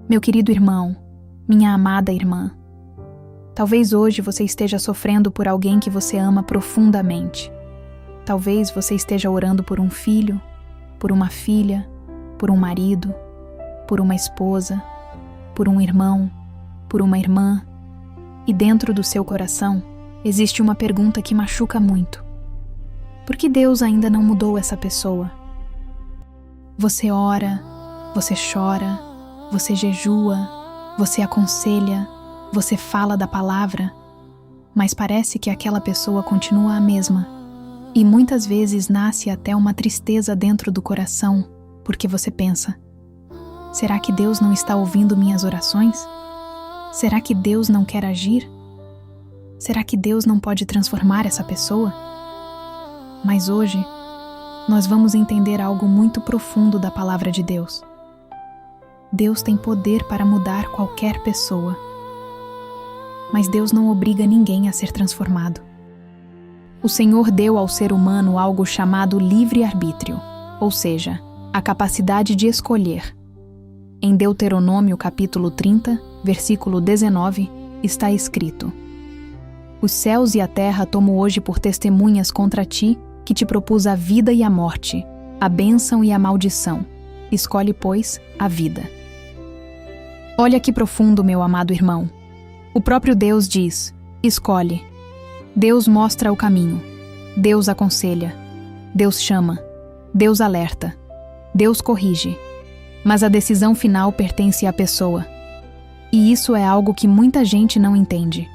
Meu querido irmão, minha amada irmã, talvez hoje você esteja sofrendo por alguém que você ama profundamente. Talvez você esteja orando por um filho, por uma filha, por um marido, por uma esposa, por um irmão, por uma irmã, e dentro do seu coração existe uma pergunta que machuca muito. Por que Deus ainda não mudou essa pessoa? Você ora, você chora, você jejua, você aconselha, você fala da palavra, mas parece que aquela pessoa continua a mesma. E muitas vezes nasce até uma tristeza dentro do coração, porque você pensa: será que Deus não está ouvindo minhas orações? Será que Deus não quer agir? Será que Deus não pode transformar essa pessoa? Mas hoje, nós vamos entender algo muito profundo da palavra de Deus. Deus tem poder para mudar qualquer pessoa. Mas Deus não obriga ninguém a ser transformado. O Senhor deu ao ser humano algo chamado livre-arbítrio, ou seja, a capacidade de escolher. Em Deuteronômio capítulo 30, versículo 19, está escrito: Os céus e a terra tomo hoje por testemunhas contra ti, que te propus a vida e a morte, a bênção e a maldição. Escolhe, pois, a vida. Olha que profundo, meu amado irmão. O próprio Deus diz: escolhe. Deus mostra o caminho. Deus aconselha. Deus chama. Deus alerta. Deus corrige. Mas a decisão final pertence à pessoa. E isso é algo que muita gente não entende.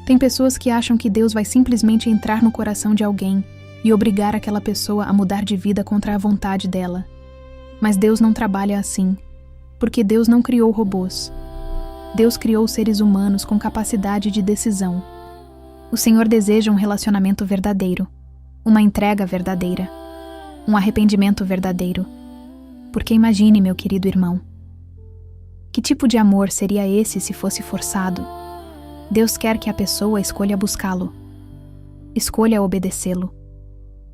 Tem pessoas que acham que Deus vai simplesmente entrar no coração de alguém e obrigar aquela pessoa a mudar de vida contra a vontade dela. Mas Deus não trabalha assim, porque Deus não criou robôs. Deus criou seres humanos com capacidade de decisão. O Senhor deseja um relacionamento verdadeiro, uma entrega verdadeira, um arrependimento verdadeiro. Porque imagine, meu querido irmão, que tipo de amor seria esse se fosse forçado? Deus quer que a pessoa escolha buscá-lo, escolha obedecê-lo,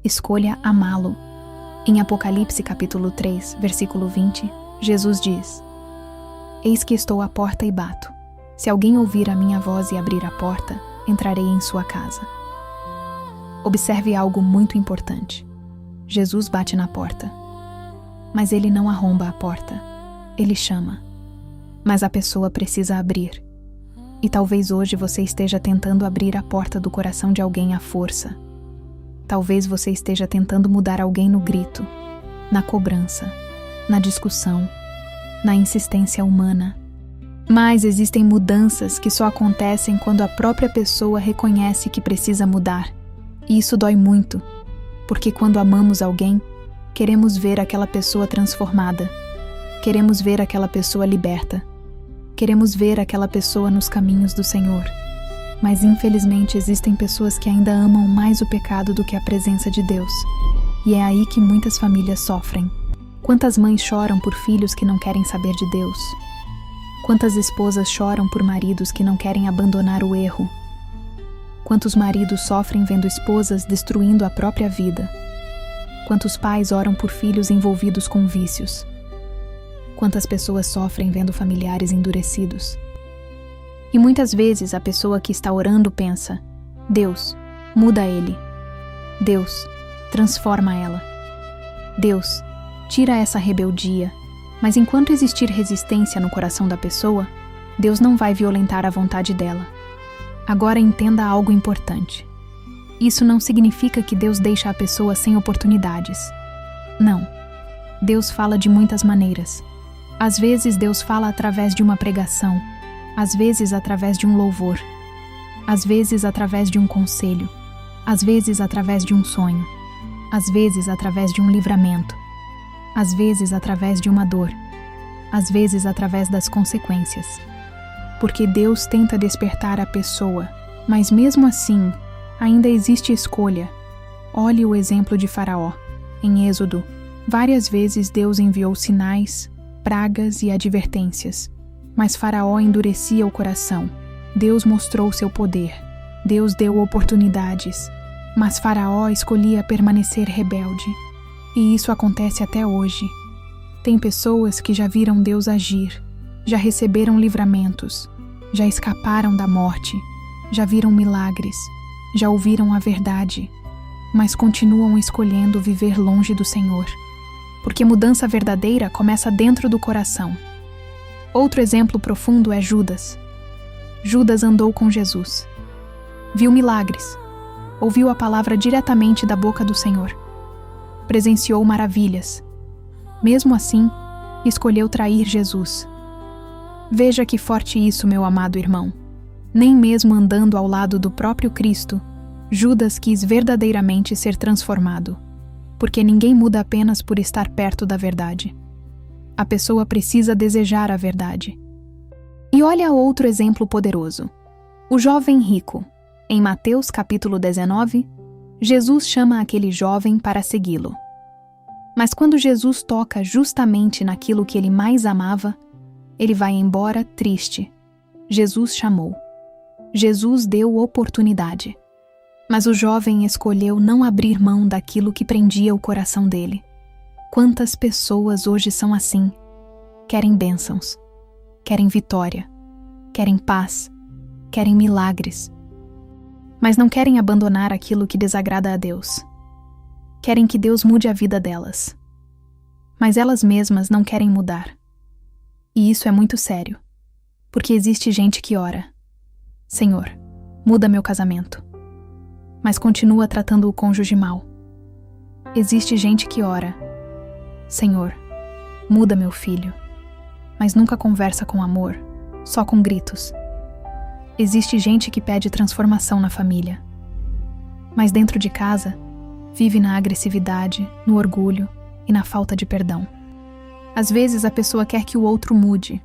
escolha amá-lo. Em Apocalipse capítulo 3, versículo 20, Jesus diz: Eis que estou à porta e bato. Se alguém ouvir a minha voz e abrir a porta, entrarei em sua casa. Observe algo muito importante. Jesus bate na porta. Mas ele não arromba a porta. Ele chama. Mas a pessoa precisa abrir. E talvez hoje você esteja tentando abrir a porta do coração de alguém à força. Talvez você esteja tentando mudar alguém no grito, na cobrança, na discussão, na insistência humana. Mas existem mudanças que só acontecem quando a própria pessoa reconhece que precisa mudar. E isso dói muito, porque quando amamos alguém, queremos ver aquela pessoa transformada. Queremos ver aquela pessoa liberta. Queremos ver aquela pessoa nos caminhos do Senhor. Mas infelizmente existem pessoas que ainda amam mais o pecado do que a presença de Deus. E é aí que muitas famílias sofrem. Quantas mães choram por filhos que não querem saber de Deus? Quantas esposas choram por maridos que não querem abandonar o erro? Quantos maridos sofrem vendo esposas destruindo a própria vida? Quantos pais oram por filhos envolvidos com vícios? Quantas pessoas sofrem vendo familiares endurecidos? E muitas vezes a pessoa que está orando pensa: Deus, muda ele. Deus, transforma ela. Deus, tira essa rebeldia. Mas enquanto existir resistência no coração da pessoa, Deus não vai violentar a vontade dela. Agora entenda algo importante. Isso não significa que Deus deixa a pessoa sem oportunidades. Não. Deus fala de muitas maneiras. Às vezes Deus fala através de uma pregação, às vezes através de um louvor, às vezes através de um conselho, às vezes através de um sonho, às vezes através de um livramento, às vezes através de uma dor, às vezes através das consequências. Porque Deus tenta despertar a pessoa, mas mesmo assim, ainda existe escolha. Olhe o exemplo de Faraó. Em Êxodo, várias vezes Deus enviou sinais, pragas e advertências, mas Faraó endurecia o coração. Deus mostrou seu poder. Deus deu oportunidades, mas Faraó escolhia permanecer rebelde. E isso acontece até hoje. Tem pessoas que já viram Deus agir, já receberam livramentos, já escaparam da morte, já viram milagres, já ouviram a verdade, mas continuam escolhendo viver longe do Senhor. Porque mudança verdadeira começa dentro do coração. Outro exemplo profundo é Judas. Judas andou com Jesus. Viu milagres. Ouviu a palavra diretamente da boca do Senhor. Presenciou maravilhas. Mesmo assim, escolheu trair Jesus. Veja que forte isso, meu amado irmão. Nem mesmo andando ao lado do próprio Cristo, Judas quis verdadeiramente ser transformado. Porque ninguém muda apenas por estar perto da verdade. A pessoa precisa desejar a verdade. E olha outro exemplo poderoso. O jovem rico. Em Mateus capítulo 19, Jesus chama aquele jovem para segui-lo. Mas quando Jesus toca justamente naquilo que ele mais amava, ele vai embora triste. Jesus chamou. Jesus deu oportunidade. Mas o jovem escolheu não abrir mão daquilo que prendia o coração dele. Quantas pessoas hoje são assim? Querem bênçãos, querem vitória, querem paz, querem milagres. Mas não querem abandonar aquilo que desagrada a Deus. Querem que Deus mude a vida delas. Mas elas mesmas não querem mudar. E isso é muito sério, porque existe gente que ora: Senhor, muda meu casamento, mas continua tratando o cônjuge mal. Existe gente que ora: Senhor, muda meu filho, mas nunca conversa com amor, só com gritos. Existe gente que pede transformação na família, mas dentro de casa vive na agressividade, no orgulho e na falta de perdão. Às vezes a pessoa quer que o outro mude,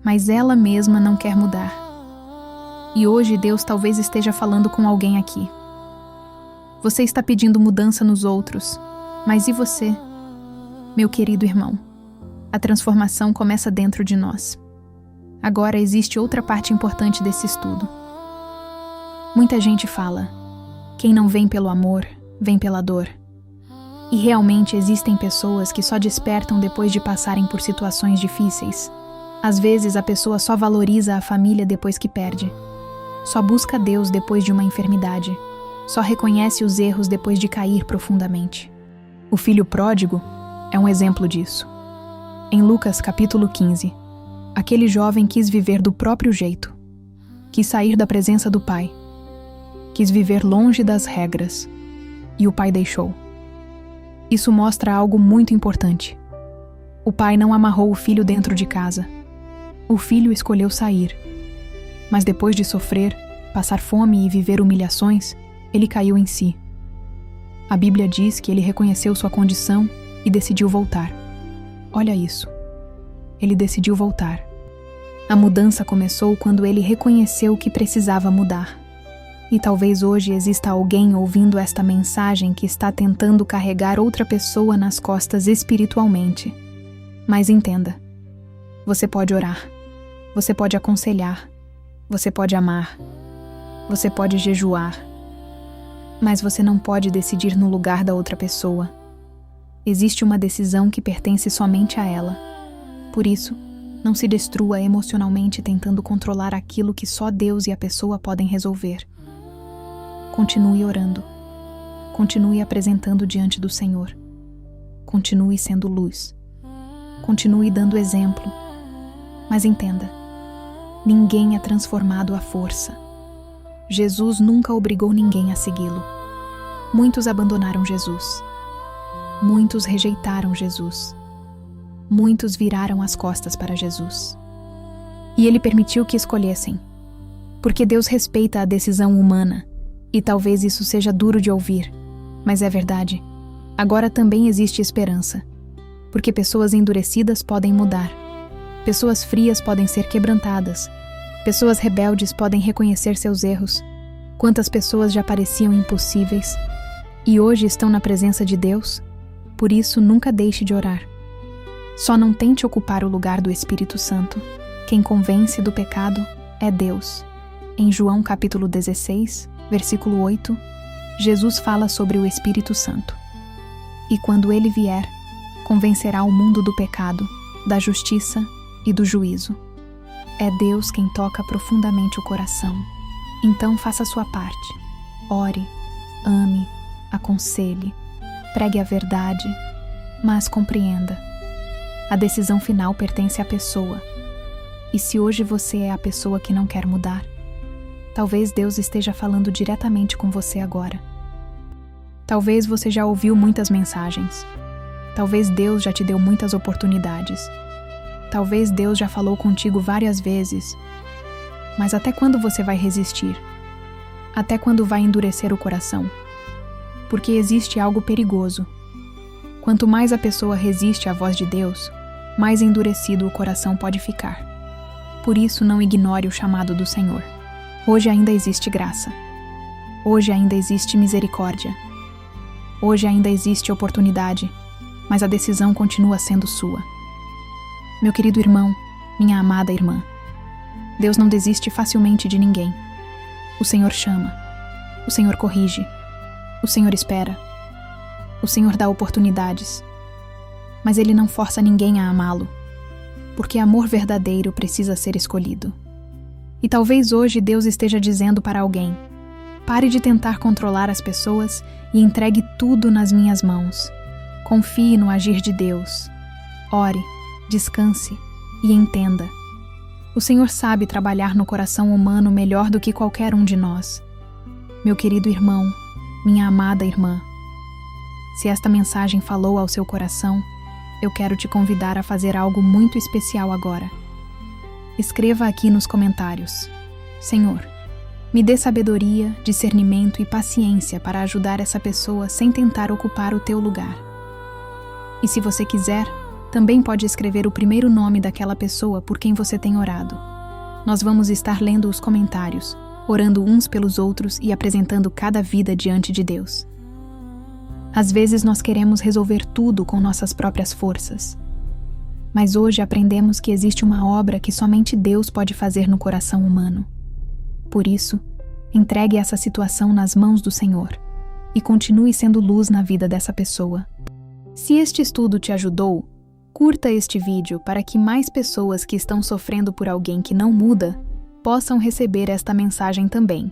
mas ela mesma não quer mudar. E hoje Deus talvez esteja falando com alguém aqui. Você está pedindo mudança nos outros, mas e você? Meu querido irmão, a transformação começa dentro de nós. Agora existe outra parte importante desse estudo. Muita gente fala: quem não vem pelo amor, vem pela dor. E realmente existem pessoas que só despertam depois de passarem por situações difíceis. Às vezes a pessoa só valoriza a família depois que perde. Só busca Deus depois de uma enfermidade. Só reconhece os erros depois de cair profundamente. O filho pródigo é um exemplo disso. Em Lucas capítulo 15, aquele jovem quis viver do próprio jeito. Quis sair da presença do pai. Quis viver longe das regras. E o pai deixou. Isso mostra algo muito importante. O pai não amarrou o filho dentro de casa. O filho escolheu sair. Mas depois de sofrer, passar fome e viver humilhações, ele caiu em si. A Bíblia diz que ele reconheceu sua condição e decidiu voltar. Olha isso. Ele decidiu voltar. A mudança começou quando ele reconheceu que precisava mudar. E talvez hoje exista alguém ouvindo esta mensagem que está tentando carregar outra pessoa nas costas espiritualmente. Mas entenda, você pode orar, você pode aconselhar, você pode amar, você pode jejuar, mas você não pode decidir no lugar da outra pessoa. Existe uma decisão que pertence somente a ela. Por isso, não se destrua emocionalmente tentando controlar aquilo que só Deus e a pessoa podem resolver. Continue orando. Continue apresentando diante do Senhor. Continue sendo luz. Continue dando exemplo. Mas entenda, ninguém é transformado à força. Jesus nunca obrigou ninguém a segui-lo. Muitos abandonaram Jesus. Muitos rejeitaram Jesus. Muitos viraram as costas para Jesus. E Ele permitiu que escolhessem, porque Deus respeita a decisão humana. E talvez isso seja duro de ouvir, mas é verdade. Agora também existe esperança, porque pessoas endurecidas podem mudar. Pessoas frias podem ser quebrantadas. Pessoas rebeldes podem reconhecer seus erros. Quantas pessoas já pareciam impossíveis e hoje estão na presença de Deus? Por isso, nunca deixe de orar. Só não tente ocupar o lugar do Espírito Santo. Quem convence do pecado é Deus. Em João capítulo 16, versículo 8, Jesus fala sobre o Espírito Santo. E quando ele vier, convencerá o mundo do pecado, da justiça e do juízo. É Deus quem toca profundamente o coração. Então faça a sua parte. Ore, ame, aconselhe, pregue a verdade, mas compreenda. A decisão final pertence à pessoa. E se hoje você é a pessoa que não quer mudar, talvez Deus esteja falando diretamente com você agora. Talvez você já ouviu muitas mensagens. Talvez Deus já te deu muitas oportunidades. Talvez Deus já falou contigo várias vezes. Mas até quando você vai resistir? Até quando vai endurecer o coração? Porque existe algo perigoso. Quanto mais a pessoa resiste à voz de Deus, mais endurecido o coração pode ficar. Por isso, não ignore o chamado do Senhor. Hoje ainda existe graça. Hoje ainda existe misericórdia. Hoje ainda existe oportunidade, mas a decisão continua sendo sua. Meu querido irmão, minha amada irmã, Deus não desiste facilmente de ninguém. O Senhor chama. O Senhor corrige. O Senhor espera. O Senhor dá oportunidades. Mas Ele não força ninguém a amá-lo, porque amor verdadeiro precisa ser escolhido. E talvez hoje Deus esteja dizendo para alguém: pare de tentar controlar as pessoas e entregue tudo nas minhas mãos. Confie no agir de Deus. Ore, descanse e entenda. O Senhor sabe trabalhar no coração humano melhor do que qualquer um de nós. Meu querido irmão, minha amada irmã, se esta mensagem falou ao seu coração, eu quero te convidar a fazer algo muito especial agora. Escreva aqui nos comentários: Senhor, me dê sabedoria, discernimento e paciência para ajudar essa pessoa sem tentar ocupar o teu lugar. E se você quiser, também pode escrever o primeiro nome daquela pessoa por quem você tem orado. Nós vamos estar lendo os comentários, orando uns pelos outros e apresentando cada vida diante de Deus. Às vezes nós queremos resolver tudo com nossas próprias forças. Mas hoje aprendemos que existe uma obra que somente Deus pode fazer no coração humano. Por isso, entregue essa situação nas mãos do Senhor e continue sendo luz na vida dessa pessoa. Se este estudo te ajudou, curta este vídeo para que mais pessoas que estão sofrendo por alguém que não muda possam receber esta mensagem também.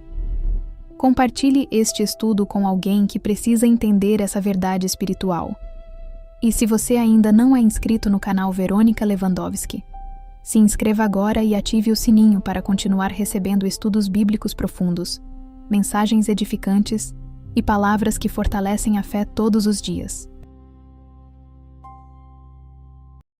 Compartilhe este estudo com alguém que precisa entender essa verdade espiritual. E se você ainda não é inscrito no canal Verônica Lewandowski, se inscreva agora e ative o sininho para continuar recebendo estudos bíblicos profundos, mensagens edificantes e palavras que fortalecem a fé todos os dias.